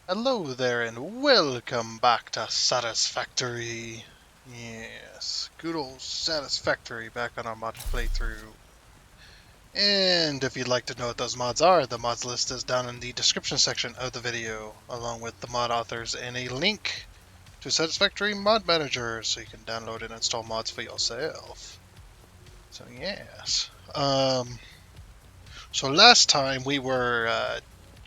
Hello there and welcome back to Satisfactory. Yes, good old Satisfactory back on our mod playthrough. And if you'd like to know what those mods are, the mods list is down in the description section of the video, along with the mod authors and a link to Satisfactory Mod Manager so you can download and install mods for yourself. So yes. So last time we were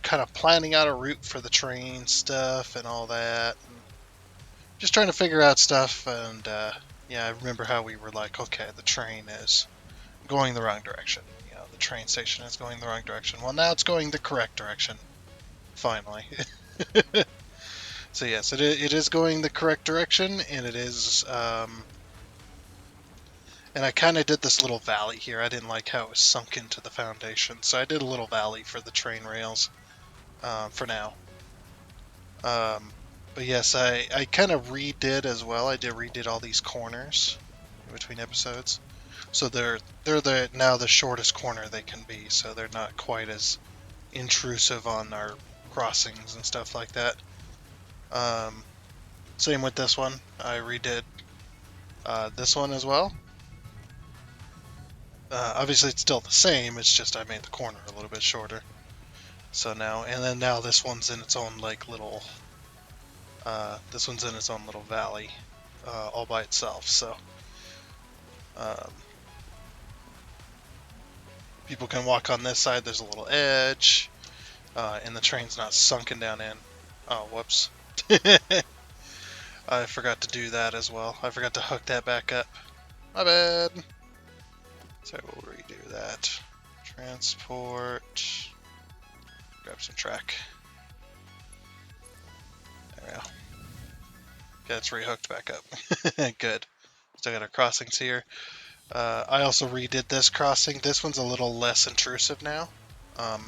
kind of planning out a route for the train stuff and all that. And just trying to figure out stuff, and yeah, I remember how we were like, okay, the train is going the wrong direction. You know, the train station is going the wrong direction. Well, now it's going the correct direction, finally. So yes, it is going the correct direction, and it is. And I kind of did this little valley here. I didn't like how it was sunk into the foundation, so I did a little valley for the train rails for now. Um, but yes, I kind of redid as well. I redid all these corners in between episodes. So they're now the shortest corner they can be, so they're not quite as intrusive on our crossings and stuff like that. Um, Same with this one. I redid this one as well. Obviously, it's still the same. It's just I made the corner a little bit shorter. So now, and then now this one's in its own like little. This one's in its own little valley, all by itself. So um, people can walk on this side. There's a little edge. And the train's not sunken down in. Oh, whoops. I forgot to do that as well. I forgot to hook that back up. My bad. So we'll redo that. Transport. Grab some track. There we go. Okay, it's rehooked back up. Good. Still got our crossings here. I also redid this crossing. This one's a little less intrusive now,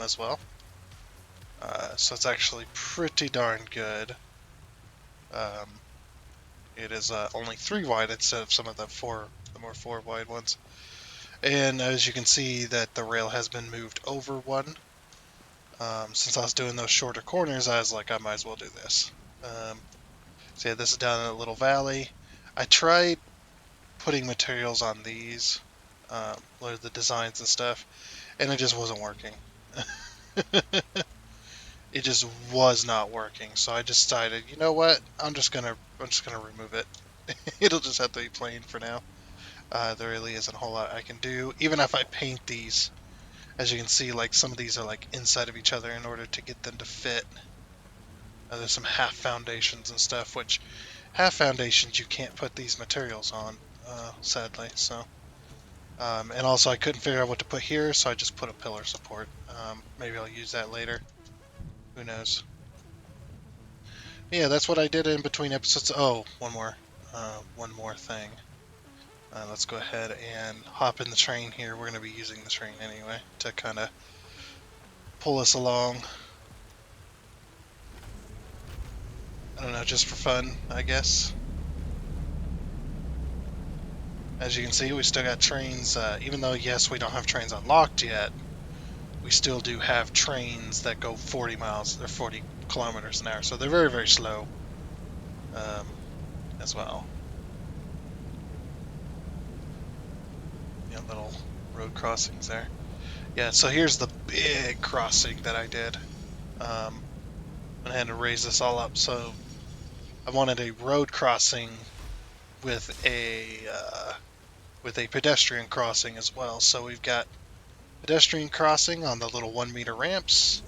as well. So it's actually pretty darn good. It is only 3 wide instead of some of the more 4 wide ones. And as you can see that the rail has been moved over one. Since I was doing those shorter corners, I was like, I might as well do this. So yeah, this is down in a little valley. I tried putting materials on these, the designs and stuff, and it just wasn't working. It just was not working. So I decided, you know what? I'm just gonna remove it. It'll just have to be plain for now. There really isn't a whole lot I can do. Even if I paint these, as you can see, like some of these are like inside of each other in order to get them to fit. There's some half foundations and stuff, which half foundations you can't put these materials on, sadly. So, and also I couldn't figure out what to put here, so I just put a pillar support. Maybe I'll use that later. Who knows? Yeah, that's what I did in between episodes. Oh, one more thing. Let's go ahead and hop in the train here. We're going to be using the train anyway to kind of pull us along. I don't know, just for fun, I guess. As you can see, we still got trains, even though, yes, we don't have trains unlocked yet, we still do have trains that go 40 miles or 40 kilometers an hour, so they're very, very slow as well. You know, little road crossings there. Yeah, so here's the big crossing that I did. I had to raise this all up, so I wanted a road crossing with a pedestrian crossing as well. So we've got pedestrian crossing on the little 1 meter ramps,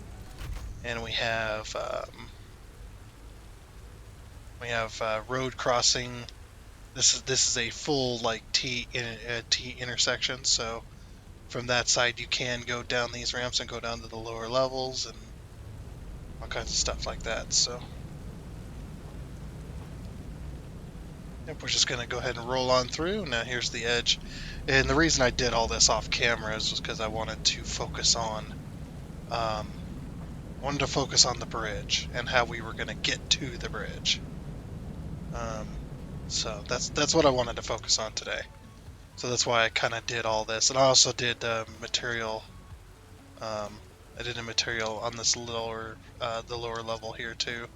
and we have road crossing. This is a full like T intersection. So from that side you can go down these ramps and go down to the lower levels and all kinds of stuff like that. So yep, we're just gonna go ahead and roll on through. Now here's the edge, and the reason I did all this off camera is because I wanted to focus on the bridge and how we were gonna get to the bridge. So that's what I wanted to focus on today. So that's why I kind of did all this, and I also did material I did a material on this lower, the lower level here too.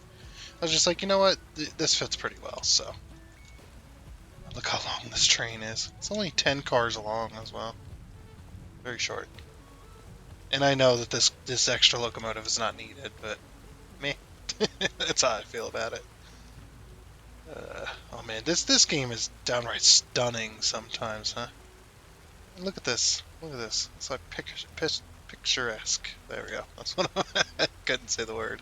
I was just like, you know what, this fits pretty well. So look how long this train is. It's only 10 cars long as well. Very short. And I know that this extra locomotive is not needed, but meh. That's how I feel about it. Oh man, this game is downright stunning sometimes, huh? And look at this. Look at this. It's like picturesque. There we go. That's what I couldn't say the word.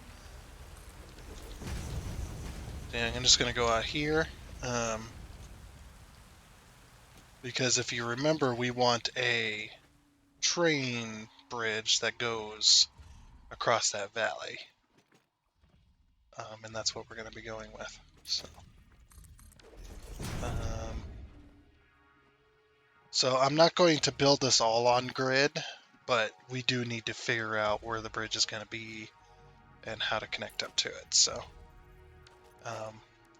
Yeah, I'm just gonna go out here. Because if you remember, we want a train bridge that goes across that valley. And that's what we're going to be going with. Um, so I'm not going to build this all on grid, but we do need to figure out where the bridge is going to be and how to connect up to it. So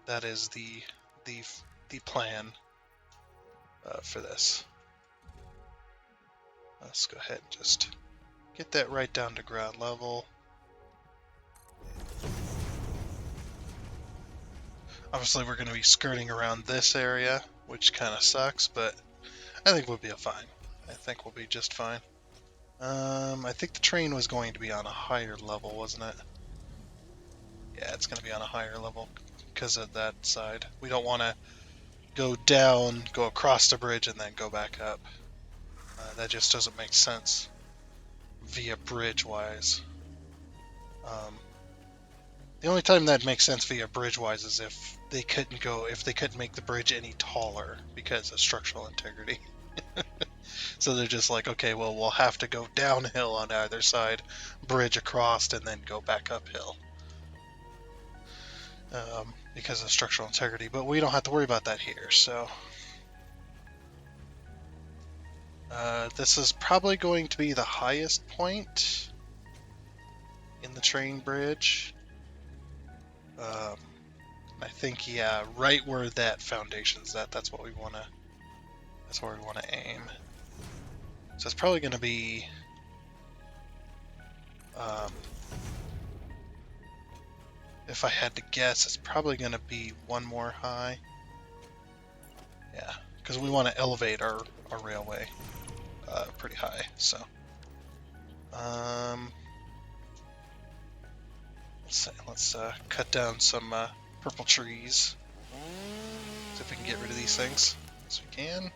that is the the plan for this. Let's go ahead and just get that right down to ground level. Obviously, we're going to be skirting around this area, which kind of sucks, but I think we'll be fine. I think we'll be just fine. I think the train was going to be on a higher level, wasn't it? Yeah, it's going to be on a higher level because of that side. We don't want to go down, go across the bridge, and then go back up. That just doesn't make sense via bridge-wise. The only time that makes sense via bridge-wise is if they couldn't make the bridge any taller because of structural integrity. So they're just like, okay, well, we'll have to go downhill on either side, bridge across, and then go back uphill. Because of structural integrity, but we don't have to worry about that here, so this is probably going to be the highest point in the train bridge. I think, yeah, right where that foundation's at, that's where we want to aim. So it's probably going to be if I had to guess, it's probably going to be one more high. Yeah, because we want to elevate our railway pretty high. So, let's cut down some purple trees. See if we can get rid of these things. Yes, we can.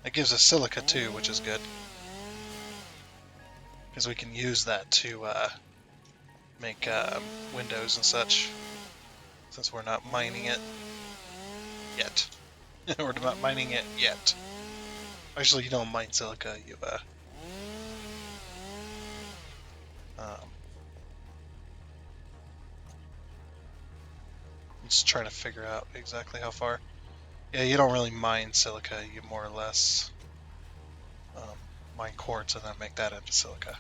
It gives us silica too, which is good. Because we can use that to make windows and such. Since we're not mining it yet. We're not mining it yet. Actually, you don't mine silica, you I'm just trying to figure out exactly how far. Yeah, you don't really mine silica, you more or less mine quartz and then make that into silica,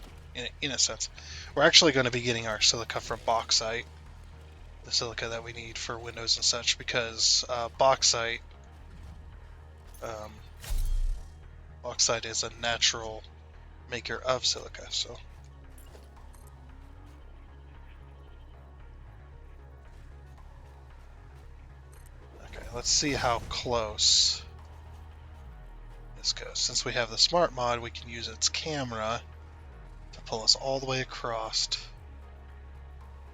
in a sense. We're actually going to be getting our silica from bauxite, the silica that we need for windows and such, because bauxite is a natural maker of silica, so. Okay, let's see how close this goes. Since we have the smart mod, we can use its camera to pull us all the way across.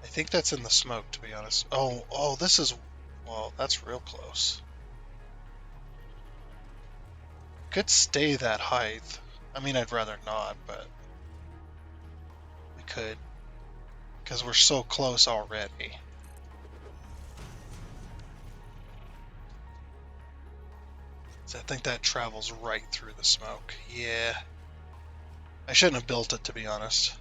I think that's in the smoke, to be honest. Oh, this is... Well, that's real close. Could stay that height. I mean, I'd rather not, but... we could. Because we're so close already. So I think that travels right through the smoke. Yeah. I shouldn't have built it, to be honest.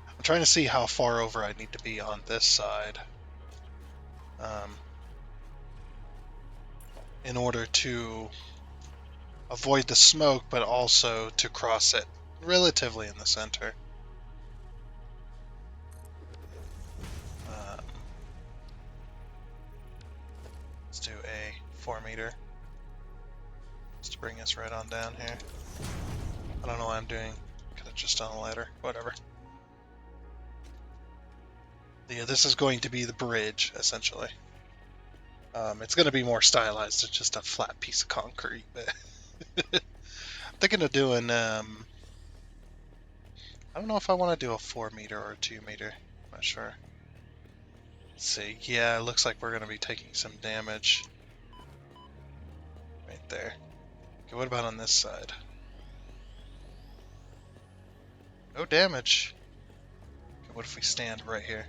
I'm trying to see how far over I need to be on this side. In order to avoid the smoke, but also to cross it relatively in the center. Let's do a 4 meter. Just to bring us right on down here. I don't know what I'm doing. Could have just on a ladder. Whatever. Yeah, this is going to be the bridge, essentially. It's going to be more stylized. It's just a flat piece of concrete. But I'm thinking of doing... I don't know if I want to do a 4 meter or a 2 meter. I'm not sure. Let's see. Yeah, it looks like we're going to be taking some damage. Right there. Okay, what about on this side? No damage. Okay, what if we stand right here?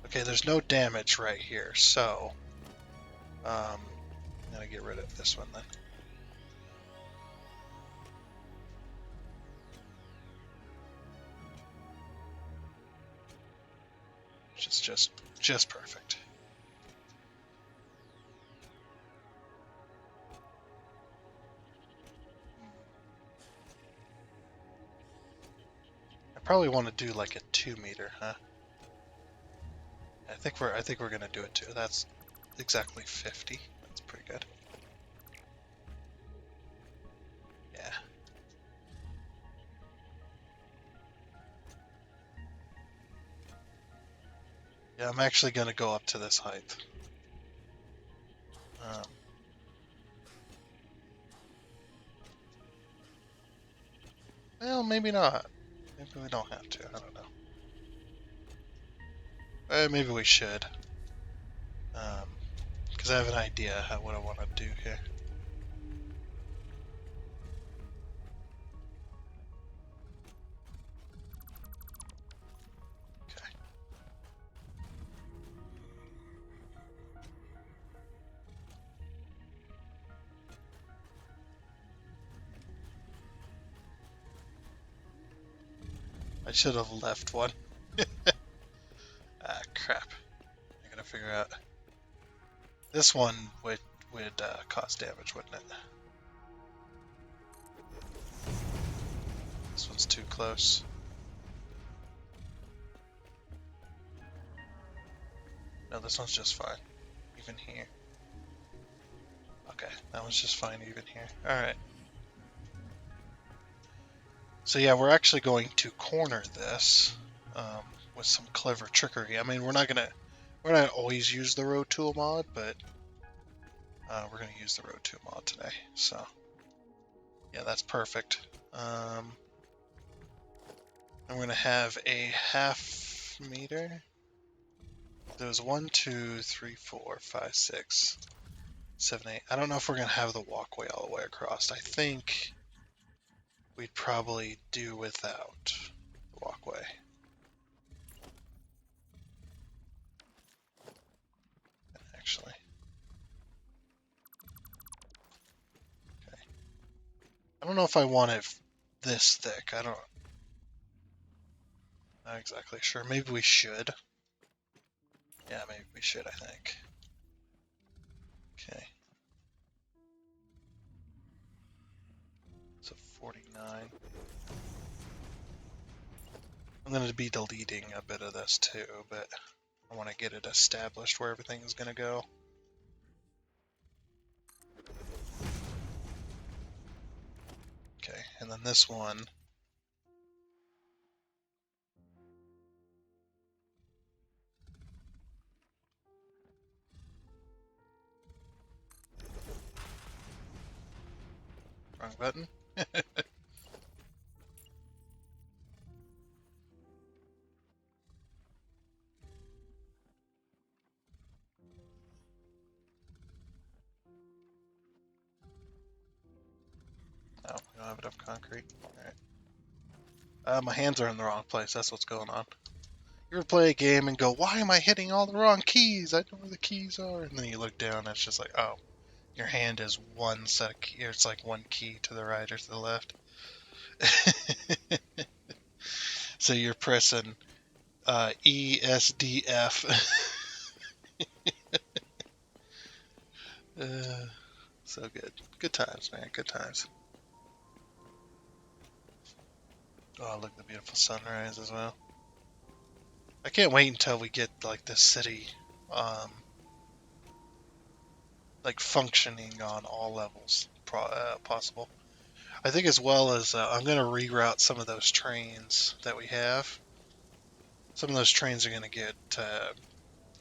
Okay, there's no damage right here, so... I'm going to get rid of this one then. Which is just perfect. I probably want to do like a 2 meter, huh? I think we're gonna do it too. That's exactly 50. That's pretty good. Yeah. Yeah, I'm actually gonna go up to this height. Well, maybe not. Maybe we don't have to. I don't know. Maybe we should. Because I have an idea what I want to do here. Okay. I should have left one. Ah, crap. I gotta figure out. This one would cause damage, wouldn't it? This one's too close. No, this one's just fine. Even here. Okay, that one's just fine even here. Alright. So yeah, we're actually going to corner this with some clever trickery. I mean, we're not always use the road tool mod, but we're gonna use the road tool mod today. So yeah, that's perfect. I'm gonna have a half meter. There's 1, 2, 3, 4, 5, 6, 7, 8. I don't know if we're gonna have the walkway all the way across. I think we'd probably do without the walkway. Actually. Okay. I don't know if I want it this thick. Not exactly sure. Maybe we should. Yeah, maybe we should, I think. Okay. So 49. I'm going to be deleting a bit of this too, but I want to get it established where everything is going to go. Okay, and then this one. Wrong button. Oh, we don't have enough concrete. Alright. My hands are in the wrong place. That's what's going on. You ever play a game and go, why am I hitting all the wrong keys? I know where the keys are. And then you look down and it's just like, oh, your hand is one set of keys. It's like one key to the right or to the left. So you're pressing E, S, D, F. So good. Good times, man. Good times. Oh, look at the beautiful sunrise as well. I can't wait until we get like the city like functioning on all levels possible. I think as well as I'm going to reroute some of those trains that we have. Some of those trains are going to get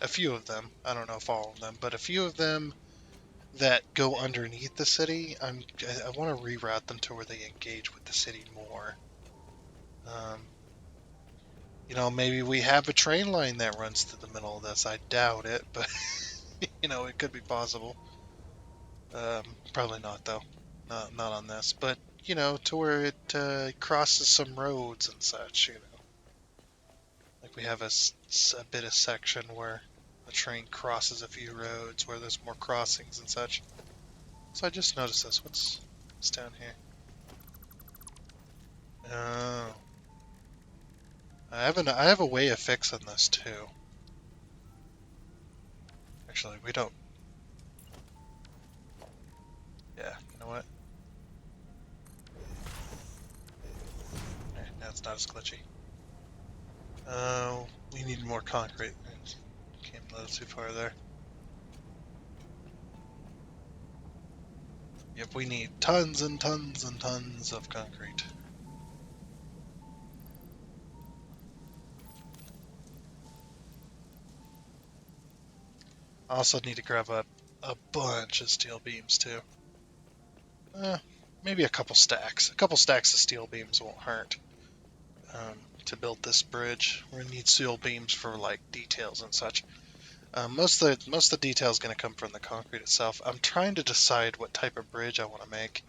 a few of them. I don't know if all of them, but a few of them that go underneath the city. I want to reroute them to where they engage with the city more. Um, maybe we have a train line that runs through the middle of this. I doubt it, but it could be possible. Probably not though. Not on this, but to where it crosses some roads and such. Like we have a bit of section where the train crosses a few roads where there's more crossings and such. So I just noticed this. What's down here? Oh, I have a way of fixing this too. Actually, we don't. Yeah, you know what? Now it's not as glitchy. Oh, we need more concrete. Came a little too far there. Yep, we need tons and tons and tons of concrete. I also need to grab a bunch of steel beams too. Maybe a couple stacks. A couple stacks of steel beams won't hurt. To build this bridge, we're gonna need steel beams for like details and such. Most of the detail is gonna come from the concrete itself. I'm trying to decide what type of bridge I want to make.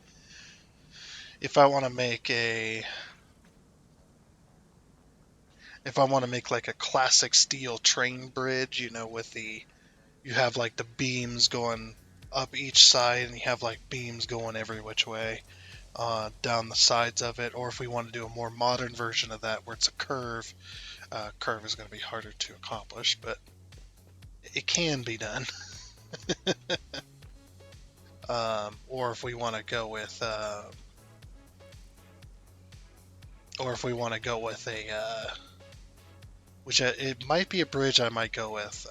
If I want to make like a classic steel train bridge, with you have like the beams going up each side, and you have like beams going every which way down the sides of it. Or if we want to do a more modern version of that, where it's a curve, curve is going to be harder to accomplish, but it can be done. Or if we want to go with, which it might be a bridge I might go with,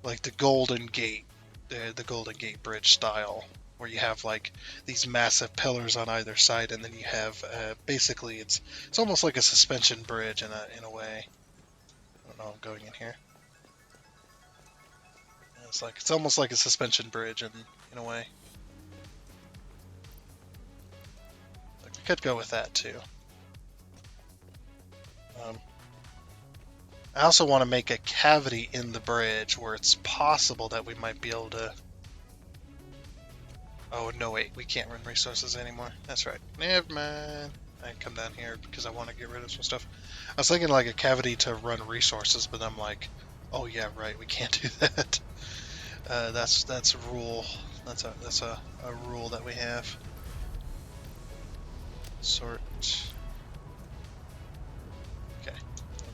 like the Golden Gate, the Golden Gate Bridge style, where you have like these massive pillars on either side, and then you have basically it's almost like a suspension bridge in a way. I don't know. I'm going in here. It's almost like a suspension bridge in a way. Like we could go with that too. Um, I also want to make a cavity in the bridge where it's possible that we might be able to. Oh no, wait, we can't run resources anymore. That's right. Never mind. I can come down here because I want to get rid of some stuff. I was thinking like a cavity to run resources, but I'm like, oh yeah, right, we can't do that. That's a rule. That's a rule that we have. Sort. Okay,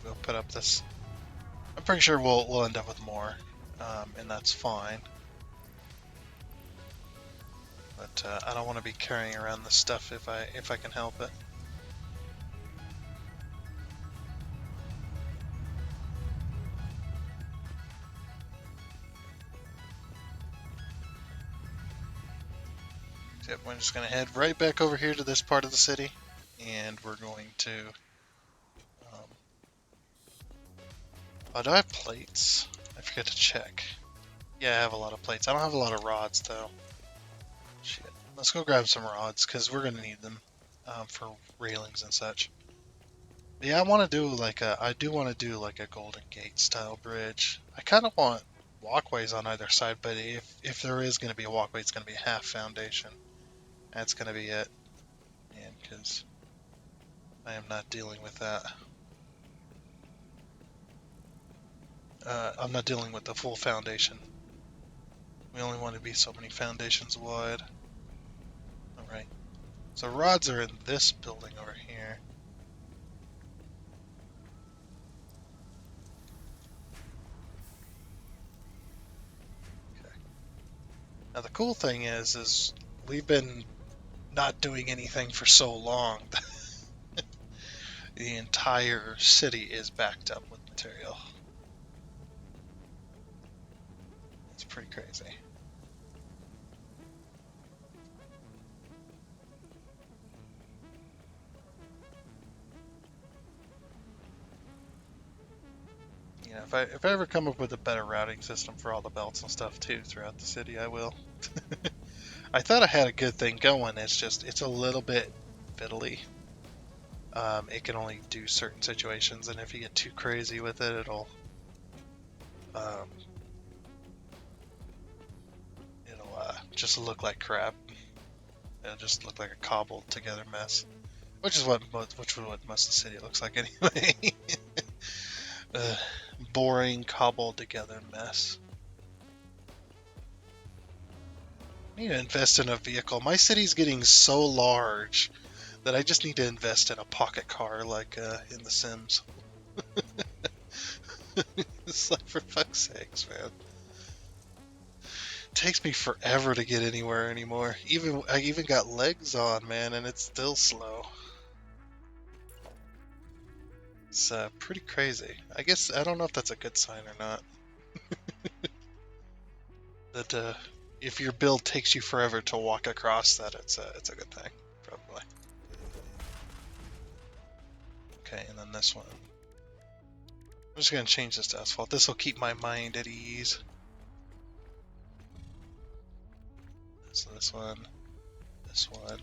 we'll go put up this. I'm pretty sure we'll end up with more, and that's fine. But I don't want to be carrying around this stuff if I can help it. Yep, we're just going to head right back over here to this part of the city, and we're going to... oh, do I have plates? I forget to check. Yeah, I have a lot of plates. I don't have a lot of rods, though. Shit. Let's go grab some rods, because we're going to need them for railings and such. But yeah, I do want to do like a Golden Gate style bridge. I kind of want walkways on either side, but if there is going to be a walkway, it's going to be half foundation. That's going to be it. And because I am not dealing with that. I'm not dealing with the full foundation. We only want to be so many foundations wide. Alright. So rods are in this building over here. Okay. Now the cool thing is we've been not doing anything for so long. The entire city is backed up with material. It's pretty crazy. If I ever come up with a better routing system for all the belts and stuff too throughout the city, I will. I thought I had a good thing going. It's just it's a little bit fiddly. It can only do certain situations, and if you get too crazy with it, um, it'll just look like crap. It'll just look like a cobbled together mess, which is what most of the city looks like anyway. uh, Boring cobbled together mess. I need to invest in a vehicle. My city's getting so large that I just need to invest in a pocket car like in The Sims. It's like, for fuck's sakes, man. It takes me forever to get anywhere anymore. I even got legs on, man, and it's still slow. It's pretty crazy. I guess I don't know if that's a good sign or not. That if your build takes you forever to walk across that, it's a good thing, probably. Okay, and then this one. I'm just gonna change this to asphalt. This will keep my mind at ease. So this one, and,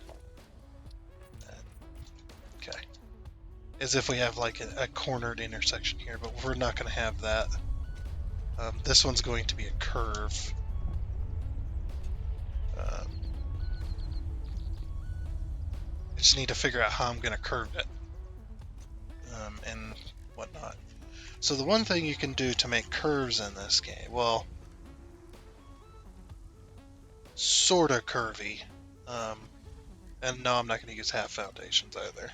okay. As if we have like a cornered intersection here, but we're not gonna have that. This one's going to be a curve. I just need to figure out how I'm gonna curve it, and whatnot. So the one thing you can do to make curves in this game, well, sort of curvy, and no, I'm not going to use half foundations either.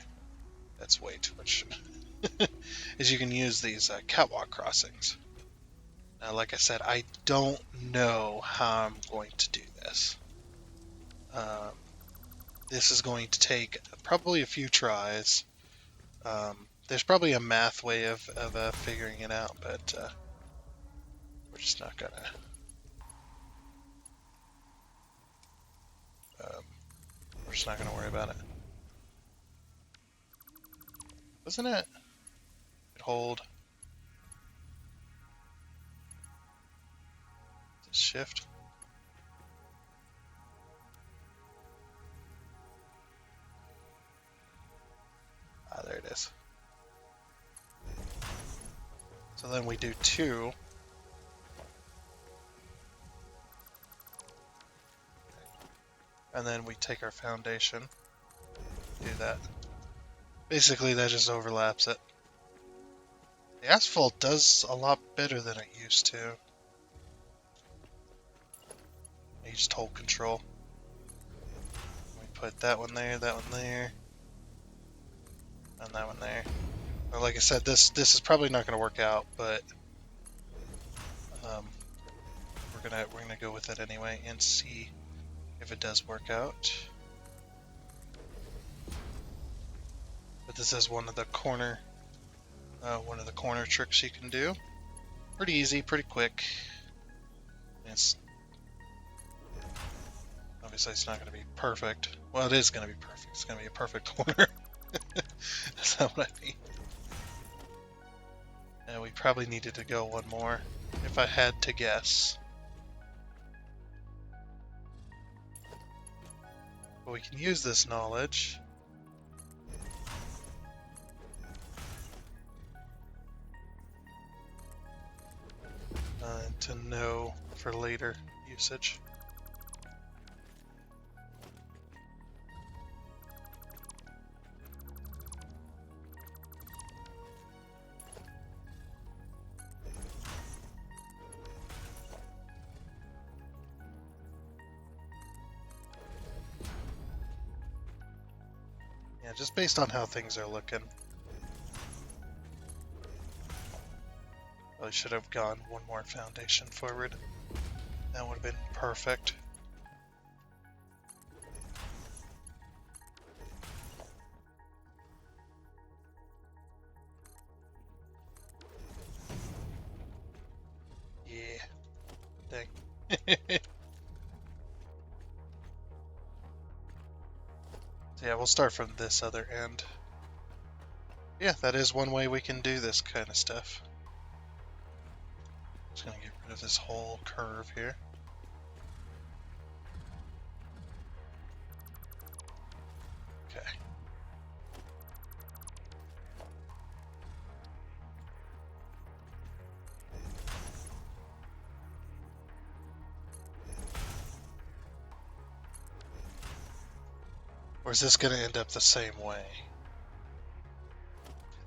That's way too much. Is you can use these catwalk crossings. Now, like I said, I don't know how I'm going to do this. This is going to take probably a few tries. There's probably a math way of figuring it out, but we're just not gonna. We're just not gonna worry about it. Wasn't it? Hold. Shift. Ah, there it is. So then we do 2. And then we take our foundation, do that. Basically, that just overlaps it. The asphalt does a lot better than it used to. You just hold control. We put that one there, and that one there. Or like I said, this is probably not going to work out, but we're gonna go with it anyway and see if it does work out. But this is one of the corner tricks you can do. Pretty easy, pretty quick. Obviously it's not going to be perfect. Well, it is going to be perfect. It's going to be a perfect corner. That's not what I mean. And we probably needed to go one more, if I had to guess. But we can use this knowledge to know for later usage. Yeah, just based on how things are looking. Probably should have gone one more foundation forward. That would have been perfect. Yeah. Dang. So yeah, we'll start from this other end. Yeah, that is one way we can do this kind of stuff. Just gonna get rid of this whole curve here. Okay. Or is this gonna end up the same way?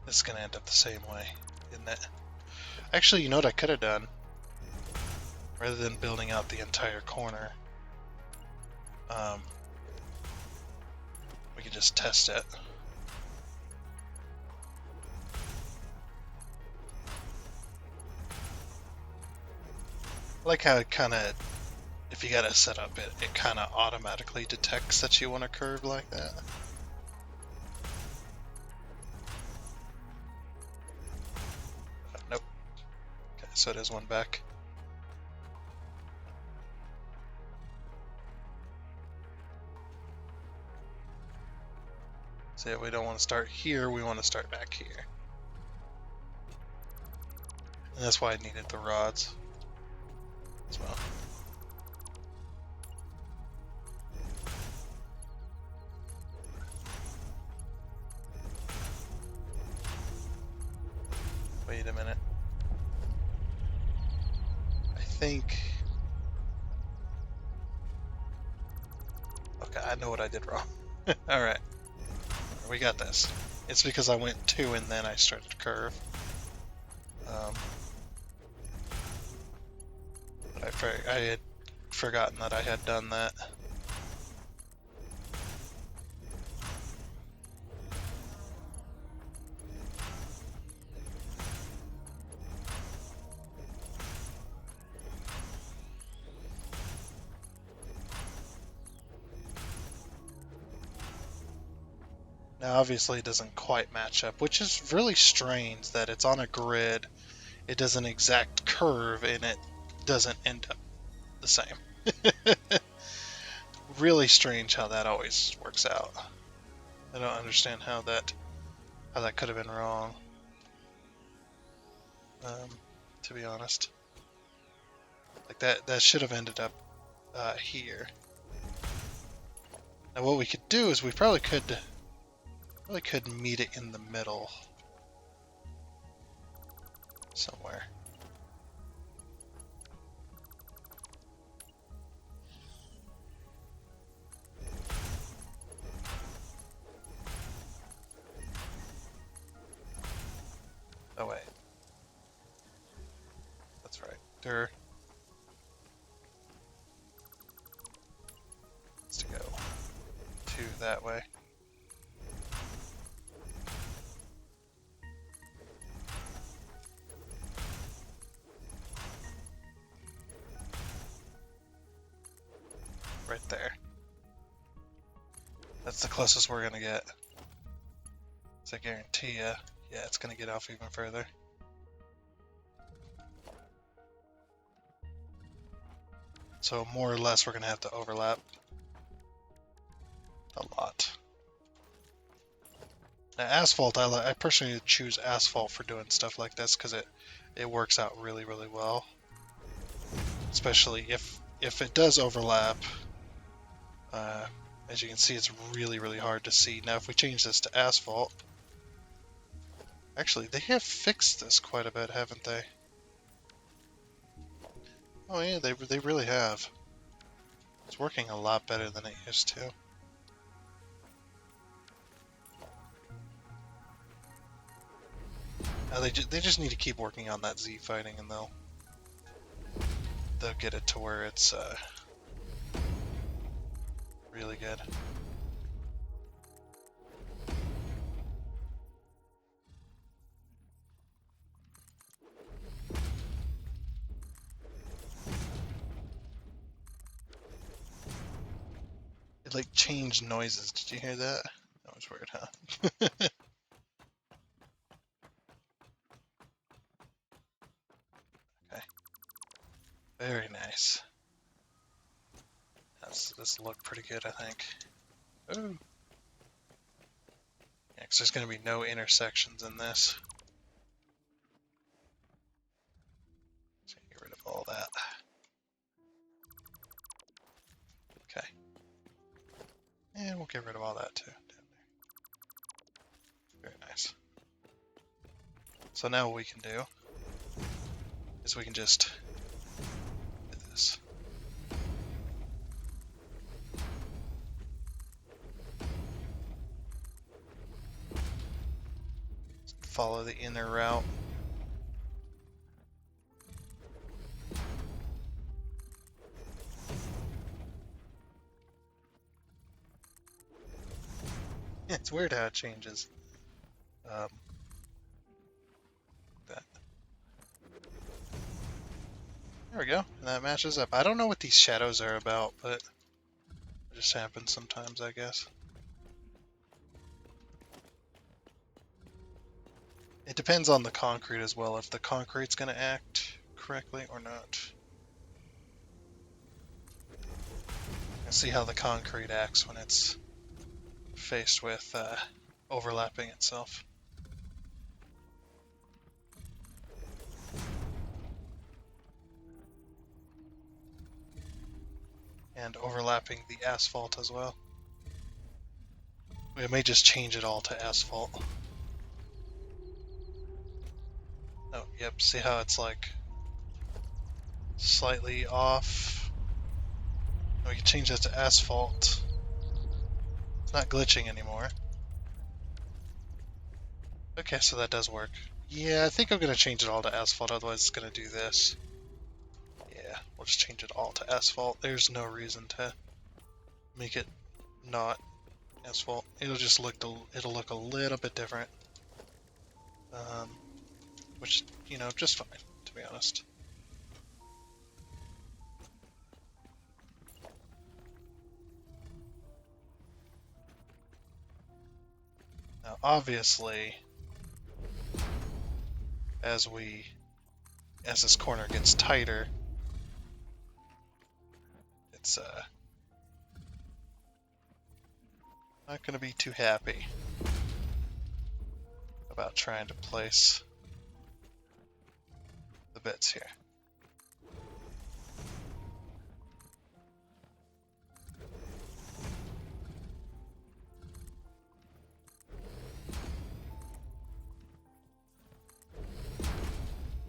This is gonna end up the same way, isn't it? Actually, you know what I could have done? Rather than building out the entire corner, we could just test it. I like how it kind of, if you got it set up, it kind of automatically detects that you want a curve like that. Nope. Okay, so it is one back. So yeah, we don't want to start here, we want to start back here. And that's why I needed the rods as well. Wait a minute. I think... Okay, I know what I did wrong. Alright. We got this. It's because I went 2 and then I started to curve. But I had forgotten that I had done that. Now obviously it doesn't quite match up, which is really strange that it's on a grid, it does an exact curve, and it doesn't end up the same. Really strange how that always works out. I don't understand how that could have been wrong. To be honest, like that should have ended up here. Now what we could do is we probably could meet it in the middle somewhere. Oh wait, that's right. There needs to go to that way. Right there. That's the closest we're gonna get. So I guarantee you, yeah, it's gonna get off even further. So more or less we're gonna have to overlap a lot. Now asphalt, I personally choose asphalt for doing stuff like this because it works out really, really well. Especially if it does overlap. As you can see, it's really, really hard to see. Now if we change this to asphalt, actually they have fixed this quite a bit, haven't they? Oh yeah, they really have. It's working a lot better than it used to. Now they just need to keep working on that Z fighting, and they'll get it to where it's really good. It like changed noises. Did you hear that? That was weird, huh? Okay. Very nice. This look pretty good, I think. Ooh. Yeah, 'cause there's going to be no intersections in this. So get So now what we can do is we can just do this. Follow the inner route. It's weird how it changes. That. There we go. And that matches up. I don't know what these shadows are about, but it just happens sometimes, I guess. It depends on the concrete as well, if the concrete's going to act correctly or not. Let's see how the concrete acts when it's faced with overlapping itself. And overlapping the asphalt as well. We may just change it all to asphalt. Oh, yep, see how it's like slightly off? We can change that to asphalt. It's not glitching anymore. Okay, so that does work. Yeah, I think I'm going to change it all to asphalt, otherwise it's going to do this. Yeah, we'll just change it all to asphalt. There's no reason to make it not asphalt. It'll just look a little bit different. Which, you know, just fine, to be honest. Now, obviously, as this corner gets tighter, it's not going to be too happy about trying to place the bits here.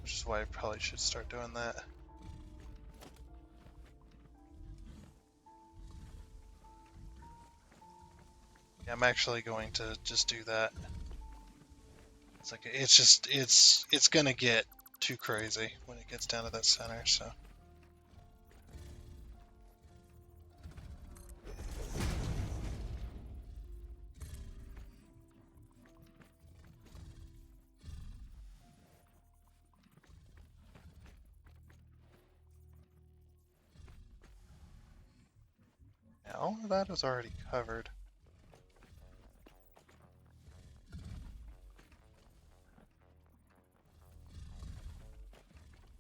Which is why I probably should start doing that. Yeah, I'm actually going to just do that. It's like it's gonna get too crazy when it gets down to that center, so. Yeah, all of that is already covered.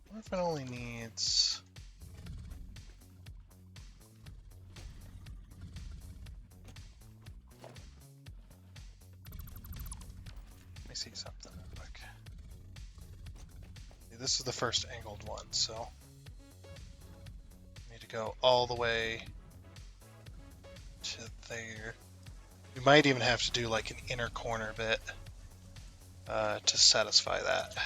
What if it only needs... Let me see something real quick. This is the first angled one, so I need to go all the way to there. We might even have to do like an inner corner bit to satisfy that.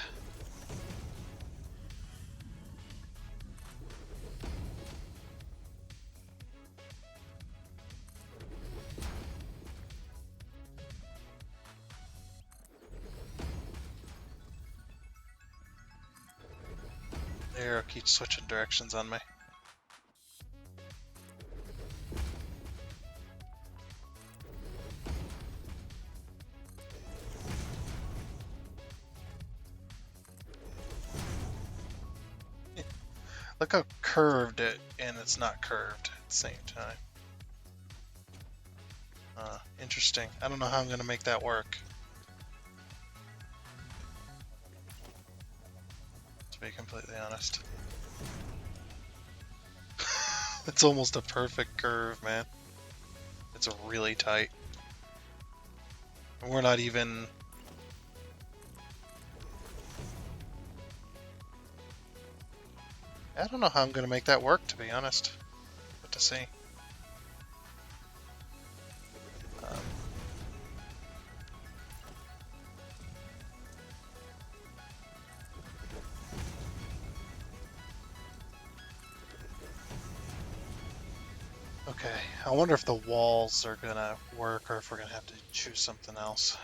The arrow keeps switching directions on me. Look how curved it, and it's not curved at the same time. Interesting. I don't know how I'm going to make that work. To be completely honest. It's almost a perfect curve, man. It's really tight. And we're not even... I don't know how I'm going to make that work, to be honest. But to see. Okay, I wonder if the walls are gonna work or if we're gonna have to choose something else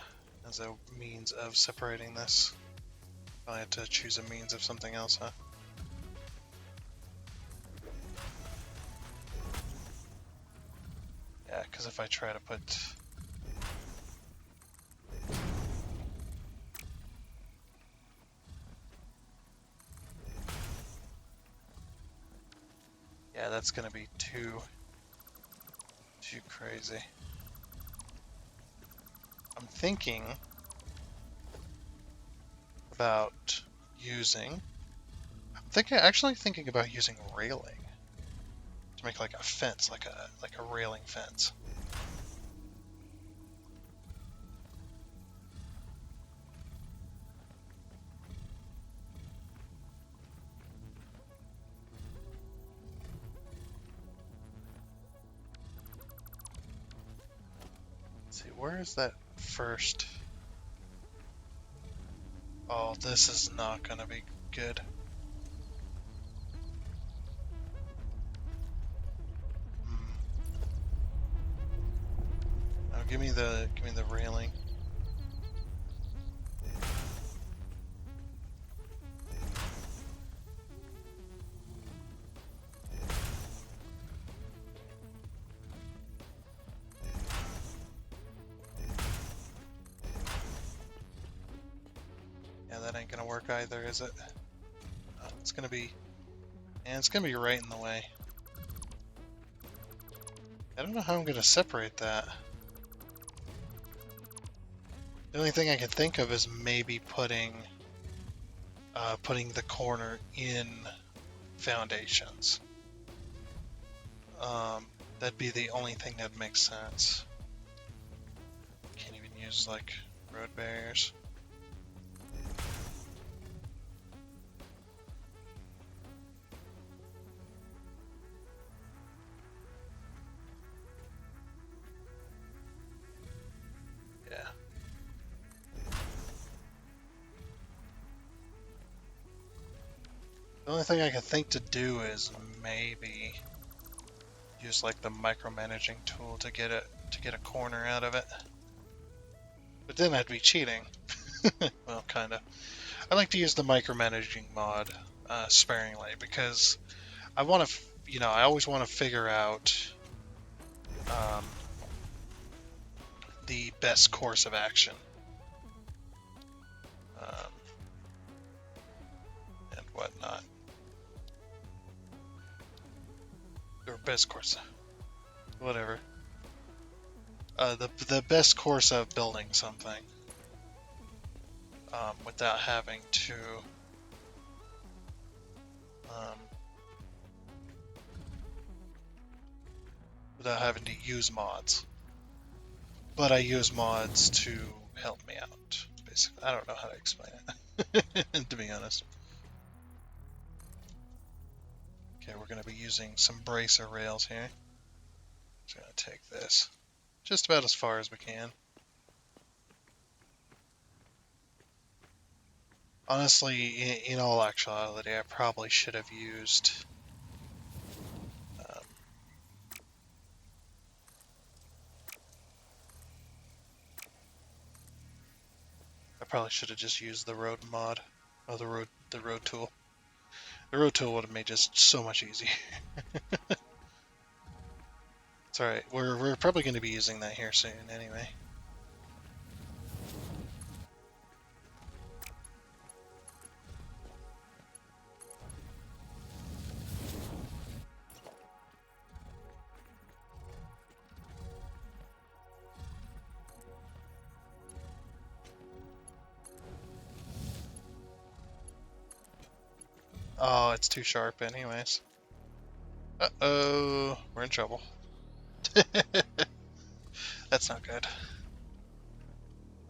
as a means of separating this. I have to choose a means of something else, huh? Yeah, because if I try to put... Yeah, that's gonna be too crazy. I'm thinking about using... actually thinking about using railing to make like a fence, like a railing fence. Let's see, where is that first? Oh, this is not gonna be good. Hmm. Now give me the railing. Yeah, that ain't gonna work either, is it? Oh, it's gonna be, and it's gonna be right in the way. I don't know how I'm gonna separate that. The only thing I can think of is maybe putting the corner in foundations. That'd be the only thing that makes sense. Can't even use like road barriers. Yeah. The only thing I can think to do is maybe use like the micromanaging tool to get a corner out of it. But then I'd be cheating. Well, kind of. I like to use the micromanaging mod sparingly because I want to, I always want to figure out um, the best course of action. Um, and whatnot. Or best course, whatever. The best course of building something without having to um, use mods. But I use mods to help me out. Basically, I don't know how to explain it, to be honest. Okay, we're going to be using some bracer rails here. Just going to take this just about as far as we can. Honestly, in all actuality, I probably should have used um, I probably should have just used the road mod. Oh, the road tool. The road tool would have made just so much easier. It's alright. We're probably going to be using that here soon anyway. Oh, it's too sharp anyways. Uh-oh, we're in trouble. That's not good.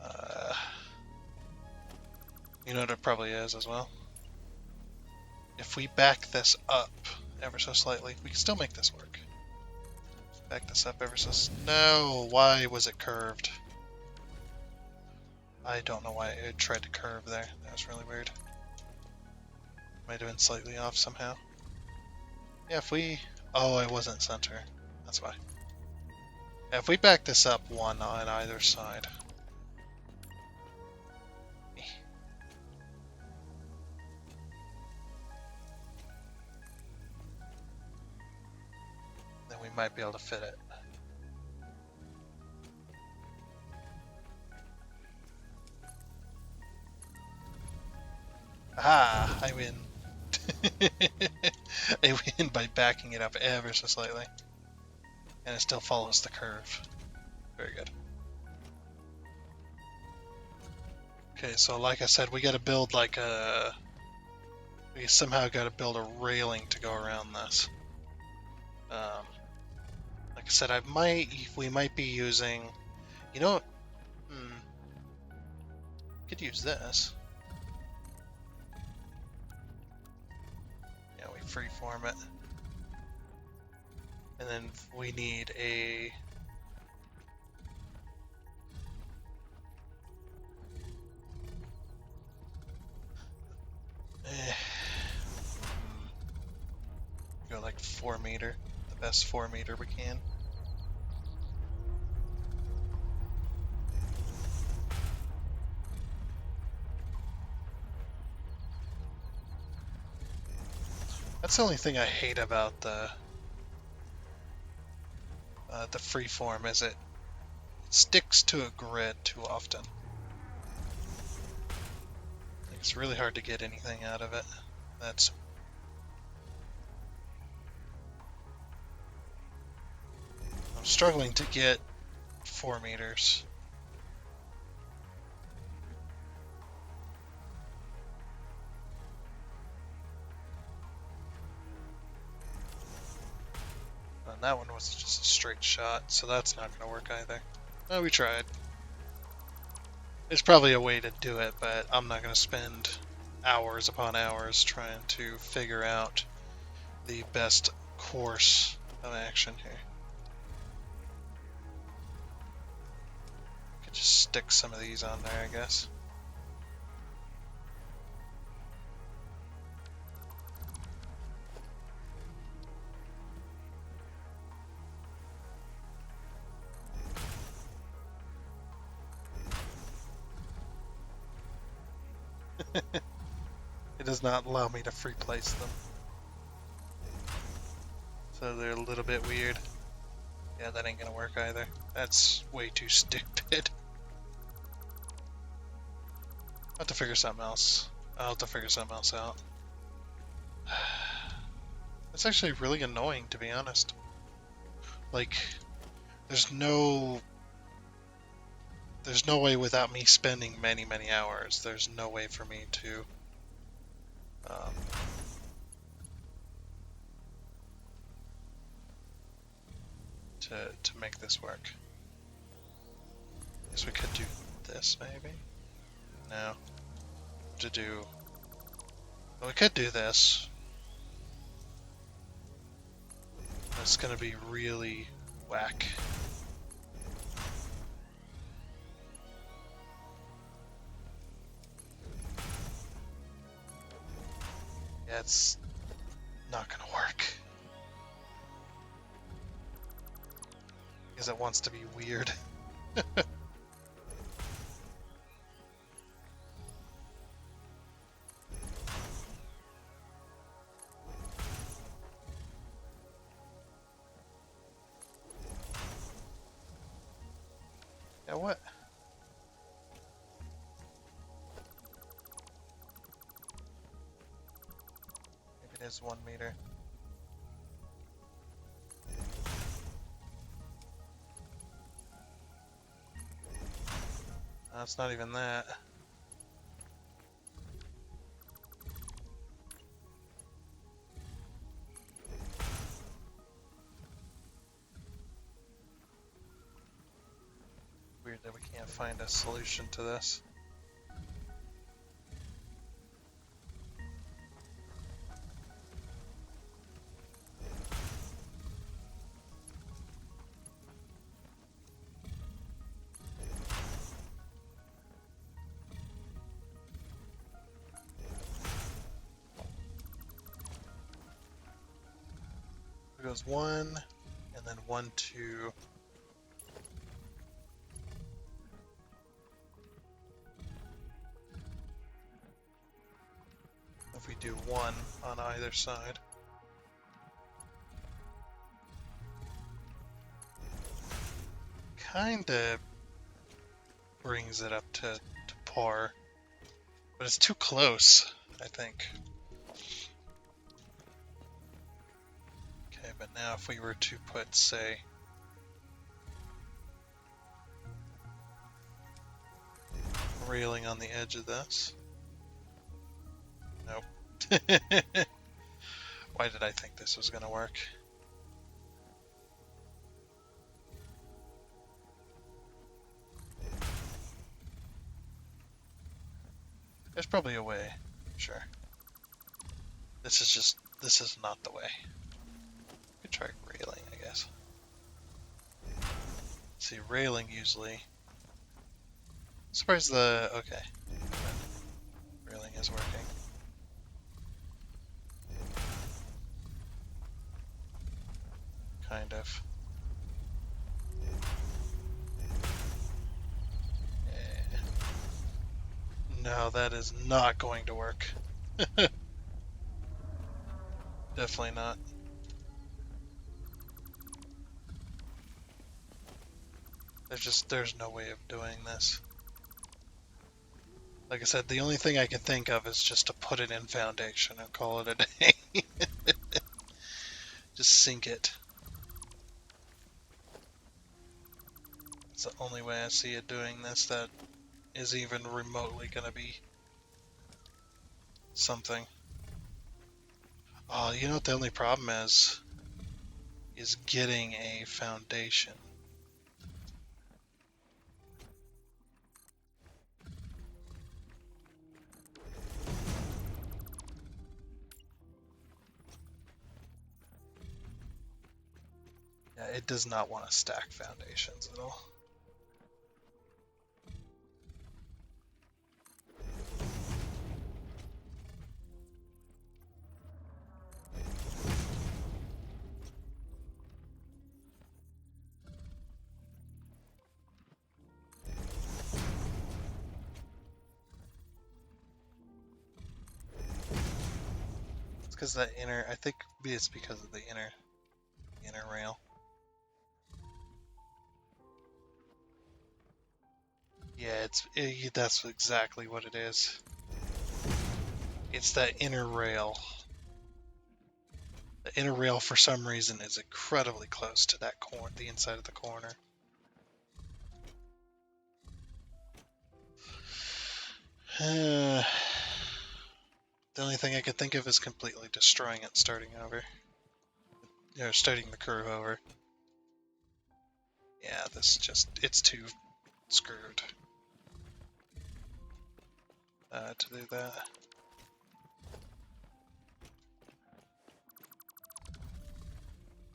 Uh, you know what it probably is as well? If we back this up ever so slightly, we can still make this work. Back this up ever so... No! Why was it curved? I don't know why it tried to curve there. That was really weird. Might have been slightly off somehow. Yeah, if we... Oh, it wasn't center. That's why. If we back this up one on either side. Then we might be able to fit it. Ah, I win. I win by backing it up ever so slightly. And it still follows the curve. Very good. Okay, so like I said, we gotta build like a... We somehow gotta build a railing to go around this. Like I said, we might be using... You know what? Could use this. Yeah, we freeform it. And then we need a... Go like 4 meter. The best 4 meter we can. That's the only thing I hate about the freeform is it sticks to a grid too often. It's really hard to get anything out of it. I'm struggling to get 4 meters. And that one was just a straight shot, so that's not going to work either. Well, we tried. There's probably a way to do it, but I'm not going to spend hours upon hours trying to figure out the best course of action here. Could just stick some of these on there, I guess. It does not allow me to free place them. So they're a little bit weird. Yeah, that ain't gonna work either. That's way too stupid. I'll have to figure something else. I'll have to figure something else out. It's actually really annoying, to be honest. Like, there's no way without me spending many, many hours. There's no way for me to make this work. Guess we could do this, maybe? No. Well, we could do this. It's gonna be really whack. Yeah, it's not gonna work. Because it wants to be weird. Yeah, what? Maybe it is 1 meter. No, it's not even that. Weird that we can't find a solution to this. It goes 1, and then 1, 2. If we do 1 on either side. Kinda brings it up to par. But it's too close, I think. Okay, but now if we were to put, say, railing on the edge of this. Nope. Why did I think this was going to work? There's probably a way, sure. This is not the way. Could try railing, I guess. See, railing usually. Surprised okay. Railing is working. Kind of. No, that is not going to work. Definitely not. There's no way of doing this. Like I said, the only thing I can think of is just to put it in foundation and call it a day. Just sink it. It's the only way I see it doing this that is even remotely going to be something. Oh, you know what the only problem is? Is getting a foundation. Yeah, it does not want to stack foundations at all. It's because that inner, I think it's because of the inner rail. Yeah, that's exactly what it is. It's that inner rail. The inner rail, for some reason, is incredibly close to that the inside of the corner. The only thing I could think of is completely destroying it, starting over. Starting the curve over. Yeah, it's too screwed to do that.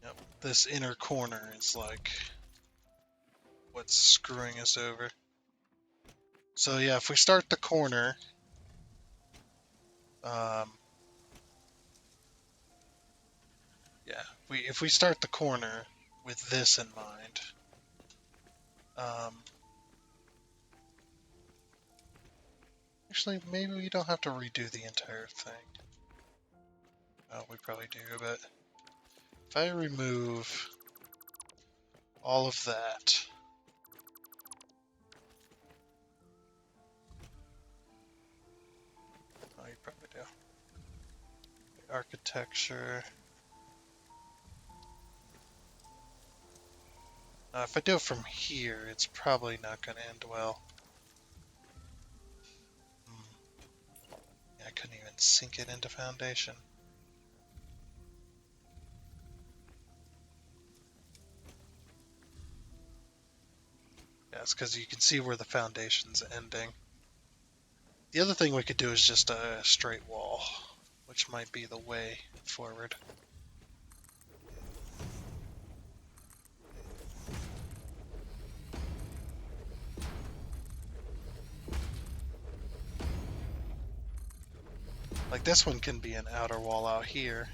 Yep, this inner corner is like what's screwing us over. So yeah, if we start the corner, if we start the corner with this in mind, actually maybe we don't have to redo the entire thing. Oh, we probably do, but if I remove all of that, oh, you probably do. The architecture. If I do it from here, it's probably not going to end well. Yeah, I couldn't even sink it into foundation. Yeah, it's because you can see where the foundation's ending. The other thing we could do is just a straight wall, which might be the way forward. Like this one can be an outer wall out here.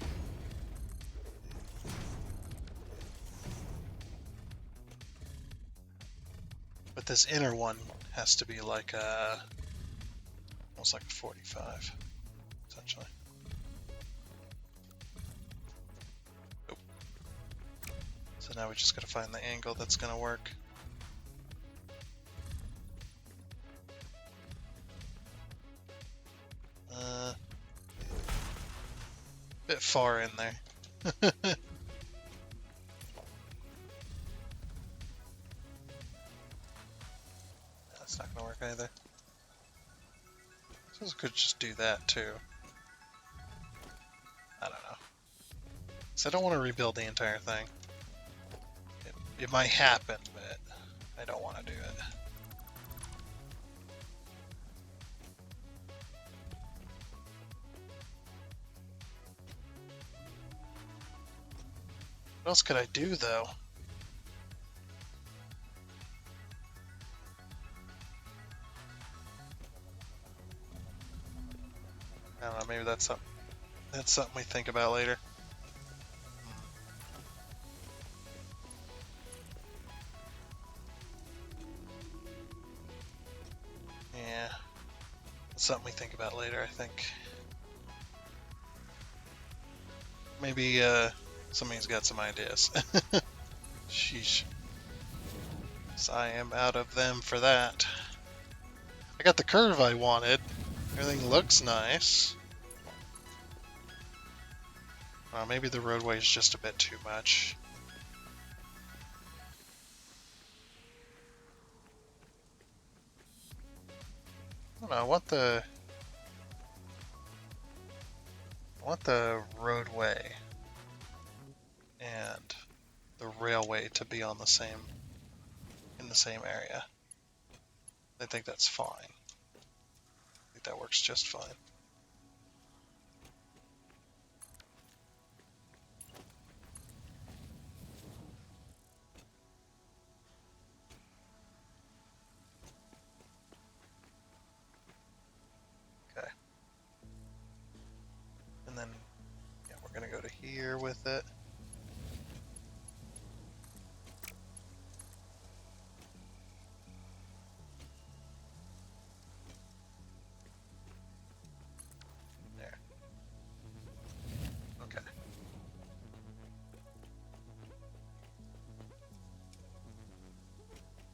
this inner one has to be like almost like a 45, essentially. Nope. So now we just gotta find the angle that's gonna work. Bit far in there. That's not gonna work either. I suppose I could just do that too. I don't know. So I don't want to rebuild the entire thing. It might happen, but I don't want to do it. What else could I do, though? I don't know, maybe that's something we think about later. Yeah. That's something we think about later, I think. Maybe somebody's got some ideas. Sheesh. So I am out of them for that. I got the curve I wanted. Everything looks nice. Maybe the roadway is just a bit too much. I don't know, I want the roadway and the railway to be on in the same area. I think that's fine. I think that works just fine. Okay. And then, yeah, we're gonna go to here with it. There. Okay.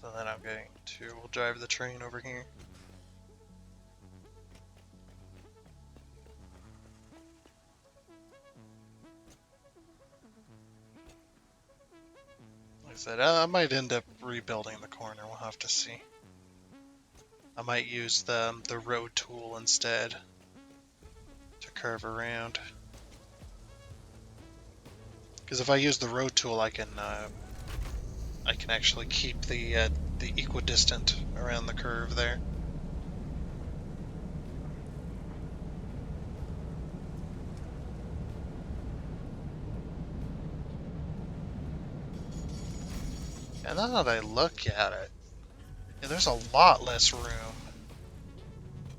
So then I'm going to, we'll drive the train over here. Like I said, I might end up rebuilding the corner, we'll have to see. I might use the road tool instead to curve around. Because if I use the road tool, I can actually keep the equidistant around the curve there. And now that I look at it, yeah, there's a lot less room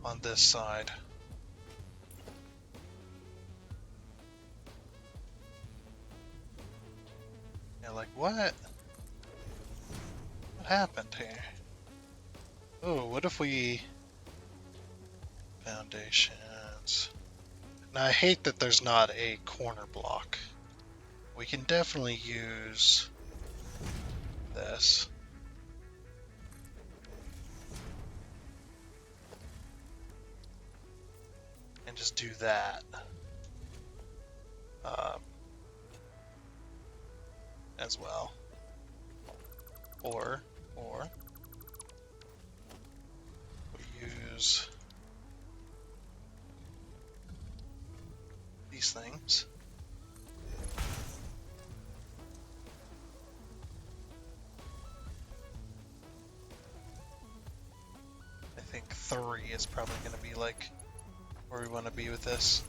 on this side. Yeah, like what? What happened here? Oh, what if we... Foundations... Now I hate that there's not a corner block. We can definitely use this. And just do that. As well. Or we use these things. I think 3 is probably going to be like where we want to be with this.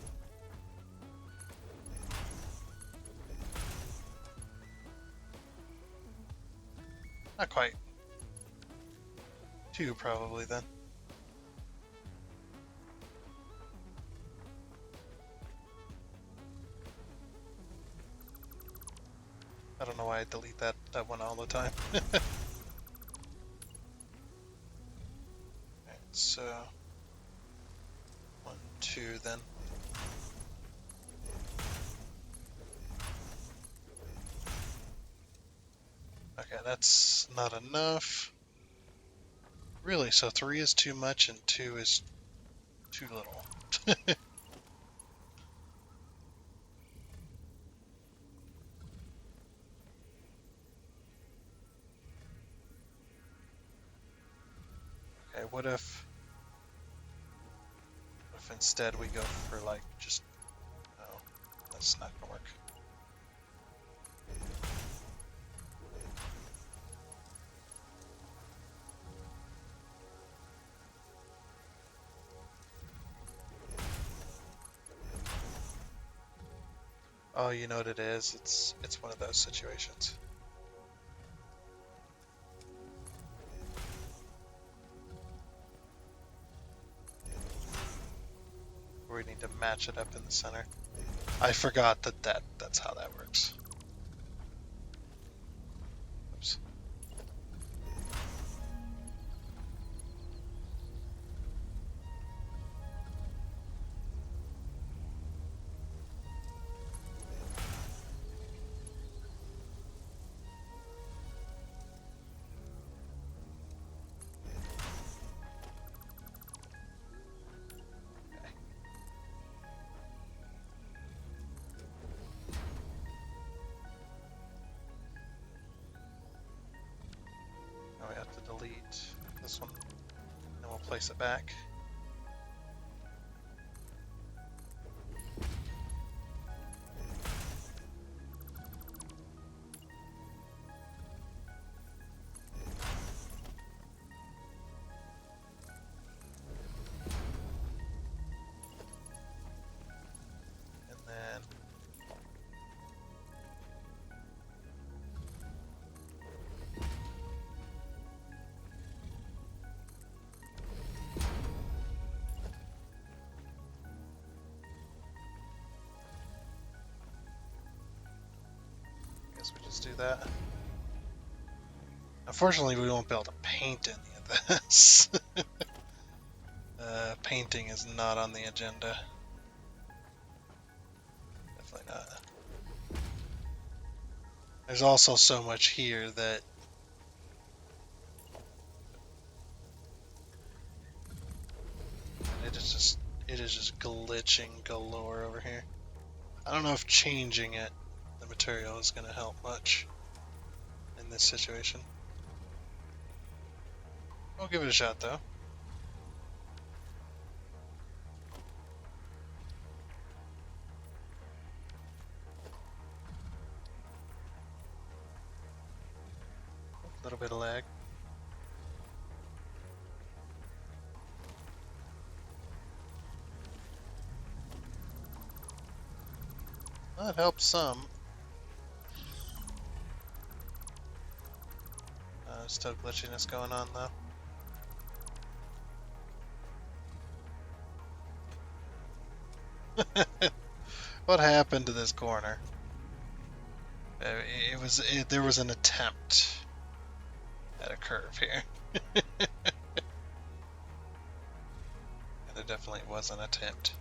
Not quite. 2 probably then. I don't know why I delete that one all the time. 2 then. Okay, that's not enough. Really, so 3 is too much and 2 is too little. Okay, what if instead we go for like just, no, that's not gonna work. Oh, you know what it is? It's one of those situations. Where we need to match it up in the center. I forgot that's how that works. Oops. Now we have to delete this one, and we'll place it back. And then I guess we just do that. Unfortunately, we won't be able to paint any of this. Painting is not on the agenda. Definitely not. There's also so much here that it is just glitching galore over here. I don't know if changing it, the material, is going to help much in this situation. We'll give it a shot though. A little bit of lag. That helps some. Still glitchiness going on though. What happened to this corner? There was an attempt at a curve here. And there definitely was an attempt.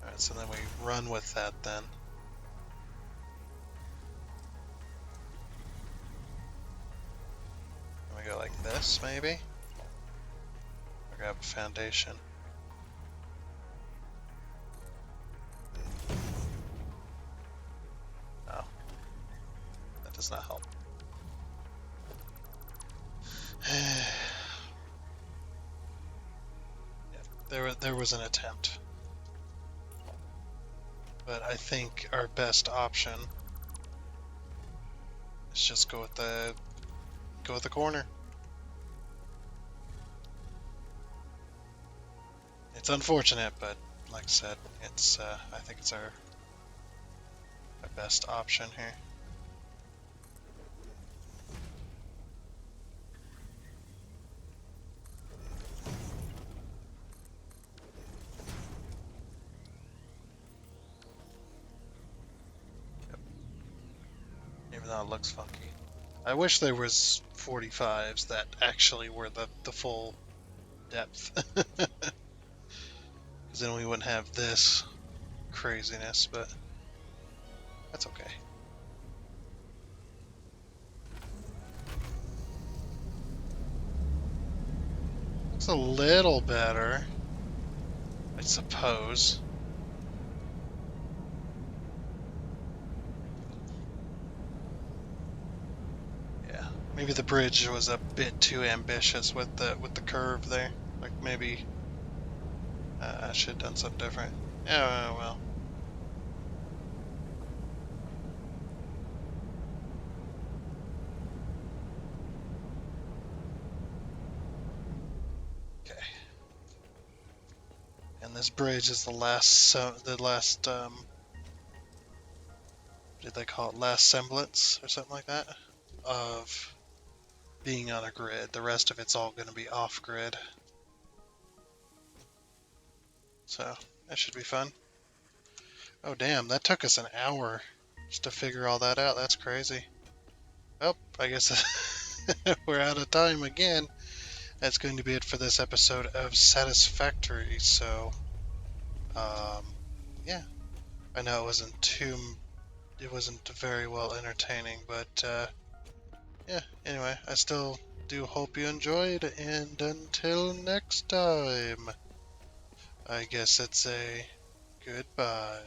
Alright, so then we run with that then. And we go like this, maybe? Or grab a foundation. Oh. That does not help. Yeah, there was an attempt. But I think our best option is just go with the corner. It's unfortunate, but like I said, it's I think it's our best option here. Yep. Even though it looks funky. I wish there was 45s that actually were the full depth, because then we wouldn't have this craziness, but that's okay. Looks a little better, I suppose. Yeah, maybe the bridge was a bit too ambitious with the curve there. Like maybe I should have done something different. Yeah, well. Okay. And this bridge is the last, what did they call it? Last semblance or something like that of being on a grid. The rest of it's all going to be off grid. So that should be fun. Oh damn, that took us an hour just to figure all that out. That's crazy. Oh, I guess we're out of time again. That's going to be it for this episode of Satisfactory. So, um, yeah, I know it wasn't very well entertaining, but yeah. Anyway, I still do hope you enjoyed, and until next time, I guess it's a goodbye.